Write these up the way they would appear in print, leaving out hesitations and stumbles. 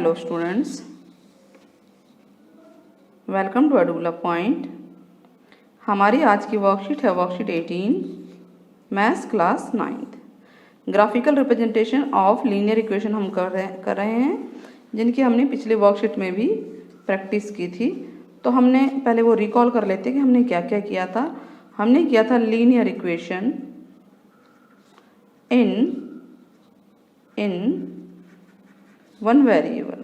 Hello students, welcome to Edula Point. हमारी आज की वर्कशीट है worksheet 18 maths class 9th। Graphical representation of linear equation हम कर रहे हैं, जिनकी हमने पिछली वर्कशीट में भी प्रैक्टिस की थी। तो हमने पहले वो रिकॉल कर लेते कि हमने क्या क्या किया था। हमने किया था linear equation in one variable.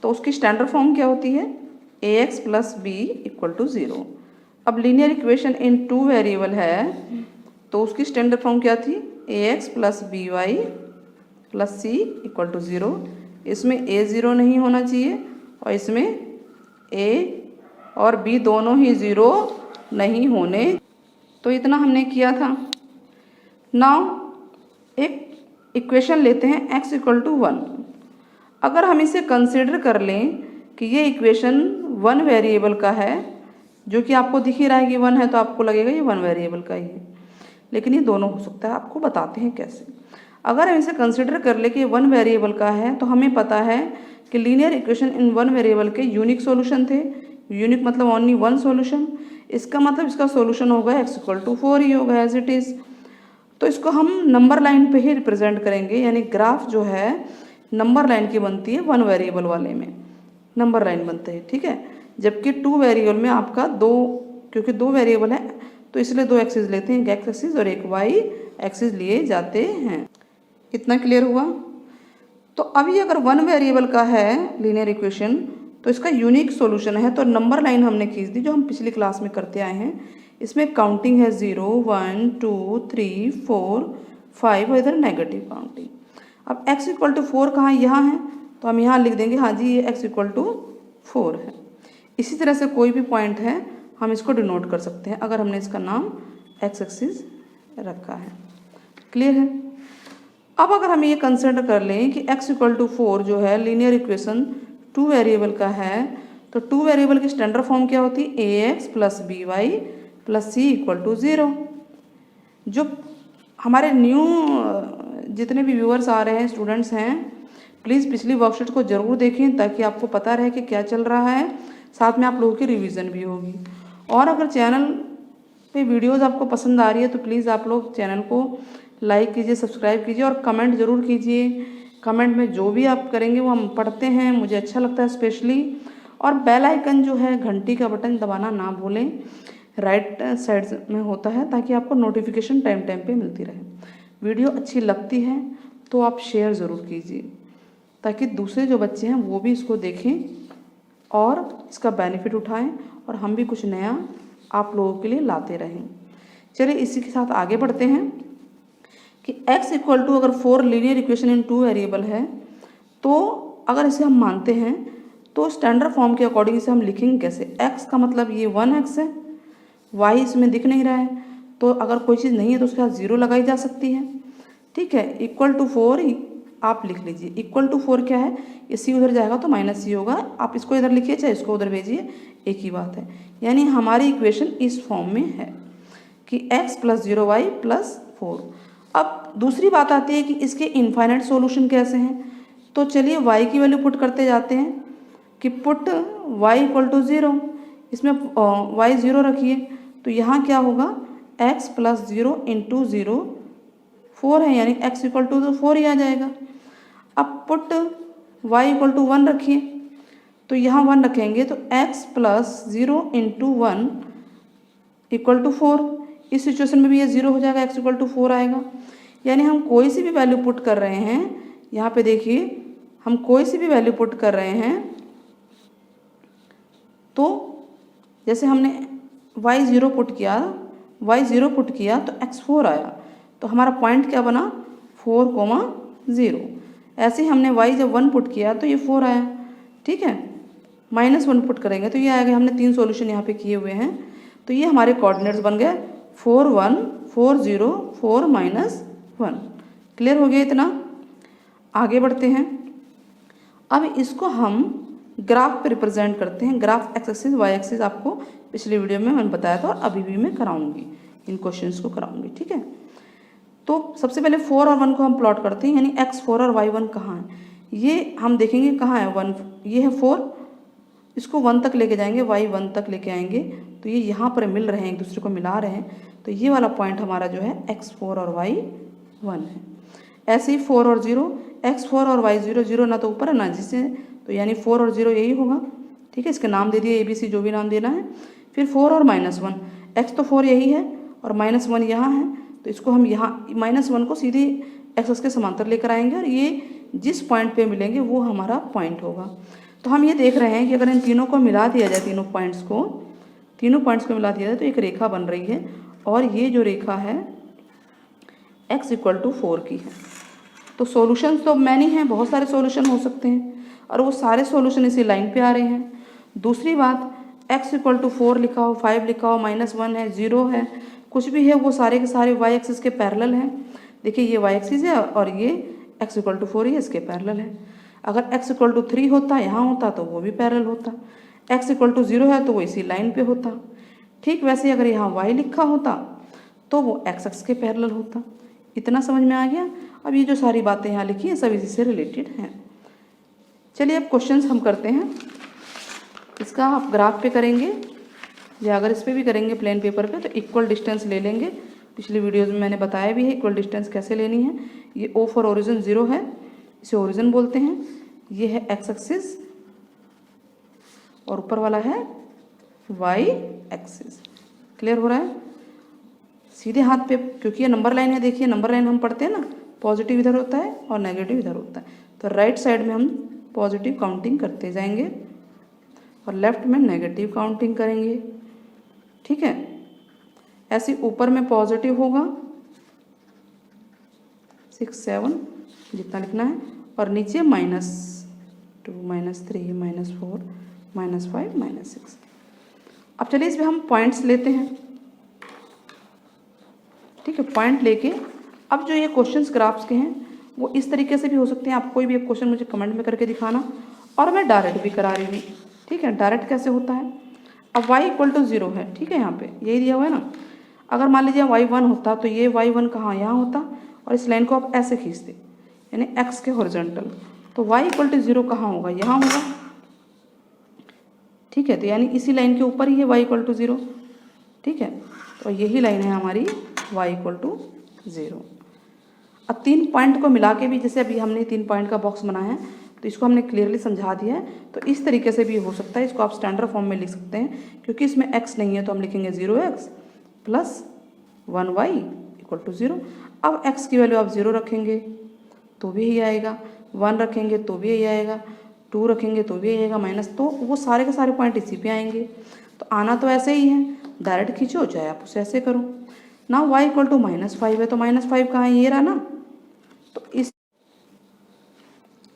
तो उसकी स्टैंडर्ड फॉर्म क्या होती है? ax plus B equal to 0। अब linear equation in two variable है, तो उसकी स्टैंडर्ड फॉर्म क्या थी? ax plus B Y plus C equal to 0। इसमें a 0 नहीं होना चाहिए और इसमें a और b दोनों ही 0 नहीं होने। तो इतना हमने किया था। नाउ एक इक्वेशन लेते हैं x इक्वल टू 1। अगर हम इसे कंसिडर कर लें कि ये इक्वेशन वन वेरिएबल का है, जो कि आपको दिख ही रहा है कि 1 है, तो आपको लगेगा ये वन वेरिएबल का ही है, लेकिन ये दोनों हो सकता है। आपको बताते हैं कैसे। अगर हम इसे कंसिडर कर ले कि वन वेरिएबल का है, तो हमें पता है कि linear equation in one variable के यूनिक सॉल्यूशन थे। यूनिक मतलब ओनली वन सॉल्यूशन। इसका मतलब इसका सॉल्यूशन होगा x इक्वल टू 4 ही होगा एज इट इज़। तो इसको हम नंबर लाइन पे ही रिप्रेजेंट करेंगे, यानी ग्राफ जो है नंबर लाइन की बनती है। वन वेरिएबल वाले में नंबर लाइन बनते हैं, ठीक है। जबकि टू वेरिएबल में आपका क्योंकि दो वेरिएबल है तो इसलिए दो एक्सिस लेते हैं, एक एक्स एक्सिस और एक वाई एक्सिस लिए जाते हैं। इतना क्लियर हुआ? तो अभी अगर वन वेरिएबल का है लीनियर इक्वेशन, तो इसका यूनिक सॉल्यूशन है। तो नंबर लाइन हमने खींच दी, जो हम पिछली क्लास में करते आए हैं। इसमें काउंटिंग है 0 1 2 3 4 5 और इधर नेगेटिव काउंटिंग। अब x इक्वल टू 4 कहाँ? यहाँ है, तो हम यहाँ लिख देंगे हाँ जी ये x इक्वल टू 4 है। इसी तरह से कोई भी पॉइंट है हम इसको डिनोट कर सकते हैं, अगर हमने इसका नाम x एक्सिस रखा है। क्लियर है? अब अगर हम ये कंसिडर कर लें कि x इक्वल टू 4 जो है लीनियर इक्वेशन टू वेरिएबल का है, तो टू वेरिएबल की स्टैंडर्ड फॉर्म क्या होती है? ax plus B Y plus C equal to 0। जो हमारे न्यू जितने भी व्यूअर्स आ रहे हैं, स्टूडेंट्स हैं, प्लीज़ पिछली वर्कशीट को ज़रूर देखें ताकि आपको पता रहे कि क्या चल रहा है। साथ में आप लोगों की रिवीजन भी होगी। और अगर चैनल पे वीडियोस आपको पसंद आ रही है तो प्लीज़ आप लोग चैनल को लाइक कीजिए, सब्सक्राइब कीजिए और कमेंट ज़रूर कीजिए। कमेंट में जो भी आप करेंगे वो हम पढ़ते हैं, मुझे अच्छा लगता है स्पेशली। और बेल आइकन जो है, घंटी का बटन दबाना ना भूलें, राइट साइड में होता है, ताकि आपको नोटिफिकेशन टाइम टाइम पे मिलती रहे। वीडियो अच्छी लगती है तो आप शेयर ज़रूर कीजिए, ताकि दूसरे जो बच्चे हैं वो भी इसको देखें और इसका बेनिफिट उठाएं, और हम भी कुछ नया आप लोगों के लिए लाते रहें। चलिए इसी के साथ आगे बढ़ते हैं कि x इक्वल टू अगर 4 linear equation in two variable है, तो अगर इसे हम मानते हैं तो स्टैंडर्ड फॉर्म के अकॉर्डिंग इसे हम लिखेंगे कैसे? x का मतलब ये 1x है, y इसमें दिख नहीं रहा है, तो अगर कोई चीज़ नहीं है तो उसके साथ 0 लगाई जा सकती है, ठीक है। इक्वल टू 4 आप लिख लीजिए। इक्वल टू 4 क्या है? ये सी उधर जाएगा तो माइनस सी होगा। आप इसको इधर लिखिए चाहे इसको उधर भेजिए, एक ही बात है। यानी हमारी इक्वेशन इस फॉर्म में है कि x प्लस 0y प्लस 4। अब दूसरी बात आती है कि इसके इनफाइनाइट सॉल्यूशन कैसे हैं। तो चलिए y की वैल्यू पुट करते जाते हैं कि पुट y इक्वल टू 0। इसमें y 0 रखिए, तो यहाँ क्या होगा? x प्लस 0 इंटू 0 4 है, यानी x इक्वल टू तो 4 ही आ जाएगा। अब पुट y इक्वल टू 1 रखिए, तो यहाँ 1 रखेंगे तो x plus 0 into 1 equal to 4। इस सिचुएशन में भी ये 0 हो जाएगा, x इक्वल टू 4 आएगा। यानी हम कोई सी भी वैल्यू पुट कर रहे हैं, यहाँ पे देखिए हम कोई सी भी वैल्यू पुट कर रहे हैं, तो जैसे हमने y 0 पुट किया तो x 4 आया, तो हमारा पॉइंट क्या बना? 4,0। ऐसे ही हमने y जब 1 पुट किया तो ये 4 आया, ठीक है। -1 पुट करेंगे तो ये आएगा। हमने 3 सॉल्यूशन यहाँ पे किए हुए हैं, तो ये हमारे कोऑर्डिनेट्स बन गए 4 1 4 0 4 -1। क्लियर हो गया इतना? आगे बढ़ते हैं। अब इसको हम ग्राफ पे रिप्रेजेंट करते हैं। Graph X axis Y axis आपको पिछले वीडियो में मैंने बताया था और अभी भी मैं कराऊंगी, इन क्वेश्चंस को कराऊंगी, ठीक है। तो सबसे पहले 4 और 1 को हम प्लॉट करते हैं, यानी x4 और y1 कहाँ है। ये हम देखेंगे कहाँ है 1, ये है 4, इसको 1 तक लेके जाएंगे, y 1 तक लेके आएंगे तो ये यहाँ पर मिल रहे हैं, एक दूसरे को मिला रहे हैं, तो ये वाला पॉइंट हमारा जो है x4 और y1 है। ऐसे ही 4 और 0, x4 और y0, 0 ना तो ऊपर है ना जिससे, तो यानी 4 और 0 यही होगा। ठीक है, इसके नाम दे दिए ABC, जो भी नाम देना है। फिर 4 और -1, x तो 4 यही है और -1 यहाँ है, तो इसको हम यहाँ -1 को सीधे एक्स के समांतर लेकर आएंगे और ये जिस पॉइंट पे मिलेंगे वो हमारा पॉइंट होगा। तो हम ये देख रहे हैं कि अगर इन तीनों को मिला दिया जाए, तीनों पॉइंट्स को मिला दिया जाए तो एक रेखा बन रही है और ये जो रेखा है x = 4 की है। तो सॉल्यूशन तो मैनी हैं, बहुत सारे सॉल्यूशन हो सकते हैं और वो सारे सॉल्यूशन इसी लाइन पे आ रहे हैं। दूसरी बात, x = 4 लिखा हो, 5 लिखा हो, -1 है, 0 है, कुछ भी है, वो सारे के सारे y एक्सिस के पैरेलल हैं। देखिए ये y एक्सिस है और ये x = 4 ही इसके पैरेलल है। अगर x = 3 होता, यहाँ होता तो वो भी पैरेलल होता, x = 0 है तो वो इसी लाइन पे होता। ठीक वैसे अगर यहाँ y लिखा होता तो वो x एक्सिस के पैरेलल होता। इतना समझ में आ गया। अब ये जो सारी बातें यहाँ लिखी हैं सब इसी से रिलेटेड हैं। चलिए अब क्वेश्चंस हम करते हैं। इसका आप ग्राफ पे करेंगे या अगर इस पर भी करेंगे प्लेन पेपर पे तो इक्वल डिस्टेंस ले लेंगे। पिछली वीडियोज़ में मैंने बताया भी है इक्वल डिस्टेंस कैसे लेनी है। ये O फॉर ओरिजिन 0 है, इसे ओरिजिन बोलते हैं। ये है x एक्सिस और ऊपर वाला है y एक्सिस। क्लियर हो रहा है? सीधे हाथ पे, क्योंकि ये नंबर लाइन है, देखिए नंबर लाइन हम पढ़ते हैं ना, पॉजिटिव इधर होता है और नेगेटिव इधर होता है, तो राइट साइड में हम पॉजिटिव काउंटिंग करते जाएंगे और लेफ्ट में नेगेटिव काउंटिंग करेंगे। ठीक है, ऐसे ऊपर में पॉजिटिव होगा 6 7 जितना लिखना है और नीचे -2 -3 -4 -5 -6। अब चलिए इसमें हम पॉइंट्स लेते हैं। ठीक है, पॉइंट लेके अब जो ये क्वेश्चंस ग्राफ्स के हैं वो इस तरीके से भी हो सकते हैं। आप कोई भी एक क्वेश्चन मुझे कमेंट में करके दिखाना और मैं डायरेक्ट भी करा रही हूँ। ठीक है, डायरेक्ट कैसे होता है? अब y = 0 है। ठीक है, यहाँ पे यही दिया हुआ है ना। अगर मान लीजिए y1 होता तो ये y1 कहाँ, यहाँ होता और इस लाइन को आप ऐसे खींचते, यानी x के हॉरिजॉन्टल, तो y = 0 कहाँ होगा, यहाँ होगा। ठीक है, तो यानी इसी लाइन के ऊपर ही है y = 0। ठीक है, तो यही लाइन है हमारी y = 0। अब 3 पॉइंट को मिला के भी, जैसे अभी हमने 3 पॉइंट का बॉक्स बनाया है तो इसको हमने क्लियरली समझा दिया है, तो इस तरीके से भी हो सकता है। इसको आप स्टैंडर्ड फॉर्म में लिख सकते हैं, क्योंकि इसमें x नहीं है तो हम लिखेंगे 0x + 1y = 0। अब x की वैल्यू आप 0 रखेंगे तो भी यही आएगा, 1 रखेंगे तो भी यही आएगा, 2 रखेंगे तो भी यही आएगा, माइनस, तो वो सारे के सारे पॉइंट इसी पे आएंगे। तो आना तो ऐसे ही है, डायरेक्ट खींचो चाहे आप उसे ऐसे करो ना। y = -5 है तो -5 कहाँ है, ये रहा ना। तो इस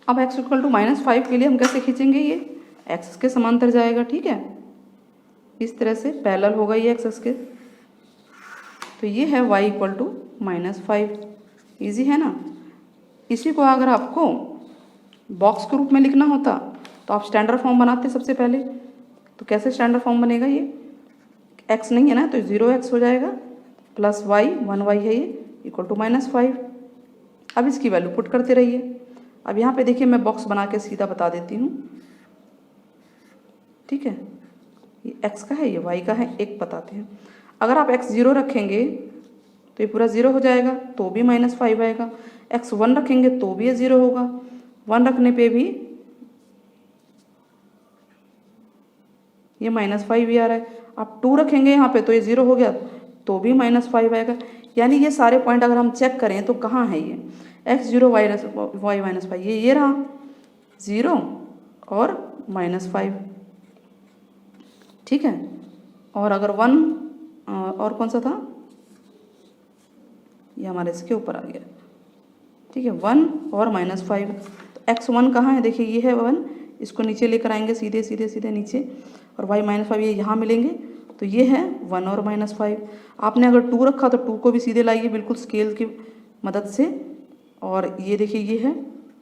अब x = -5 के लिए हम कैसे खींचेंगे, ये एक्सिस के समांतर जाएगा। ठीक है, इस तरह से पैरेलल होगा ये एक्सिस के। तो ये है y = -5। इजी है ना। इसी को अगर आपको बॉक्स के रूप में लिखना होता तो आप स्टैंडर्ड फॉर्म बनाते सबसे पहले। तो कैसे स्टैंडर्ड फॉर्म बनेगा, ये x नहीं है ना तो 0x हो जाएगा प्लस y, 1y है ये, = -5। अब इसकी वैल्यू पुट करते रहिए। अब यहाँ पे देखिए मैं बॉक्स बना के सीधा बता देती हूँ। ठीक है, ये x का है, ये y का है, एक बताते हैं। अगर आप x 0 रखेंगे तो ये पूरा 0 हो जाएगा तो भी -5 आएगा। x 1 रखेंगे तो भी ये 0 होगा, 1 रखने पे भी ये -5 भी आ रहा है। आप 2 रखेंगे यहाँ पे तो ये 0 हो गया तो भी -5 आएगा। यानी ये सारे पॉइंट अगर हम चेक करें तो कहाँ है ये x 0 y -5, ये रहा 0 और -5। ठीक है, और अगर 1 और कौन सा था, ये हमारे इसके ऊपर आ गया। ठीक है, 1 और -5, तो x1 कहाँ है, देखिए ये है 1, इसको नीचे लेकर आएंगे सीधे सीधे सीधे नीचे, और y -5 ये यहाँ मिलेंगे तो ये है 1 और -5। आपने अगर 2 रखा तो 2 को भी सीधे लाइए बिल्कुल स्केल की मदद से, और ये देखिए ये है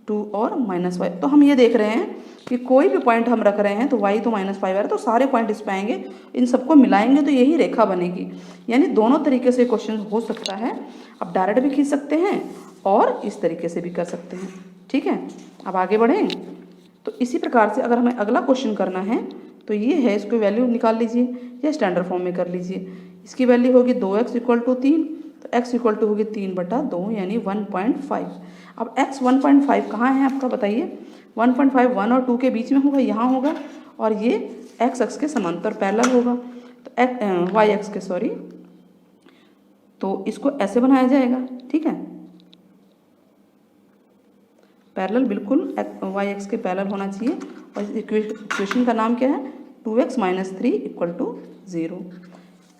2 और -5। तो हम ये देख रहे हैं कि कोई भी पॉइंट हम रख रहे हैं तो y तो -5 आ रहा है तो सारे पॉइंट इस पे आएंगे, इन सबको मिलाएंगे तो यही रेखा बनेगी। यानी दोनों तरीके से क्वेश्चन हो सकता है। आप डायरेक्ट भी खींच सकते हैं और इस तरीके से भी कर सकते हैं। ठीक है, अब आगे बढ़ें। तो इसी प्रकार से अगर हमें अगला क्वेश्चन करना है तो ये है, इसको वैल्यू निकाल लीजिए या स्टैंडर्ड फॉर्म में कर लीजिए। इसकी वैल्यू होगी 2x इक्वल टू 3, तो x इक्वल टू होगी 3/2 यानी 1.5। अब x 1.5 कहाँ है आपका बताइए? 1.5 1 और 2 के बीच में होगा, यहाँ होगा, और ये x अक्ष के समांतर पैरेलल होगा, तो y अक्ष के सॉरी, तो इसको ऐसे बनाया जाएगा, ठीक है। पैरेलल बिल्कुल y अक्ष के पैरेलल होना चाहिए, और इस इक्वेशन का नाम क्या है? 2x - 3 equal to 0।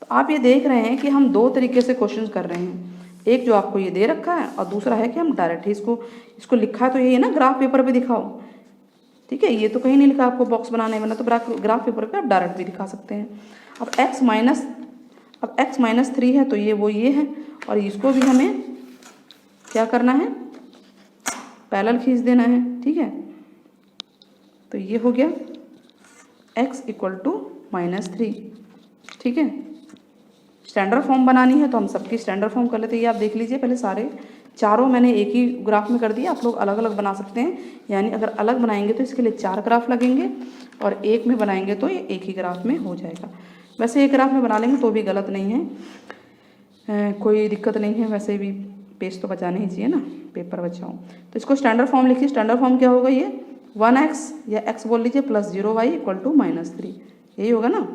तो आप ये देख रहे हैं कि हम दो तरीके से क्वेश्चन कर रहे हैं, एक जो आपको ये दे रखा है और दूसरा है कि हम डायरेक्ट ही इसको लिखा है, तो ये है ना ग्राफ पेपर पे दिखाओ, ठीक है। ये तो कहीं नहीं लिखा आपको बॉक्स बनाने वाला, तो ग्राफ पेपर पे आप डायरेक्ट भी दिखा सकते हैं। अब x - 3 है तो ये है, और इसको भी हमें क्या करना है? पैरेलल खींच देना है, ठीक है। तो ये हो गया x इक्वल टू -3, ठीक है। स्टैंडर्ड फॉर्म बनानी है तो हम सबकी स्टैंडर्ड फॉर्म कर लेते हैं। ये आप देख लीजिए, पहले सारे चारों मैंने एक ही ग्राफ में कर दिया, आप लोग अलग अलग बना सकते हैं, यानी अगर अलग बनाएंगे तो इसके लिए 4 ग्राफ लगेंगे, और एक में बनाएंगे तो ये एक ही ग्राफ में हो जाएगा। वैसे एक ग्राफ में बना लेंगे तो भी गलत नहीं है, कोई दिक्कत नहीं है, वैसे भी पेज तो बचाना ही चाहिए ना, पेपर बचाओ। तो इसको स्टैंडर्ड फॉर्म लिखिए। स्टैंडर्ड फॉर्म क्या होगा? ये 1x या x बोल लीजिए प्लस 0y इक्वल टू -3, यही होगा ना।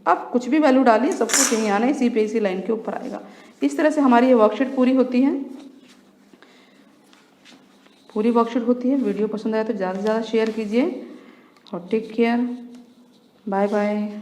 अब कुछ भी वैल्यू डालिए, सब कुछ यहीं आना है, इसी पे इसी लाइन के ऊपर आएगा। इस तरह से हमारी ये वर्कशीट पूरी होती है, पूरी वर्कशीट होती है। वीडियो पसंद आया तो ज़्यादा से ज़्यादा शेयर कीजिए, और टेक केयर, बाय बाय।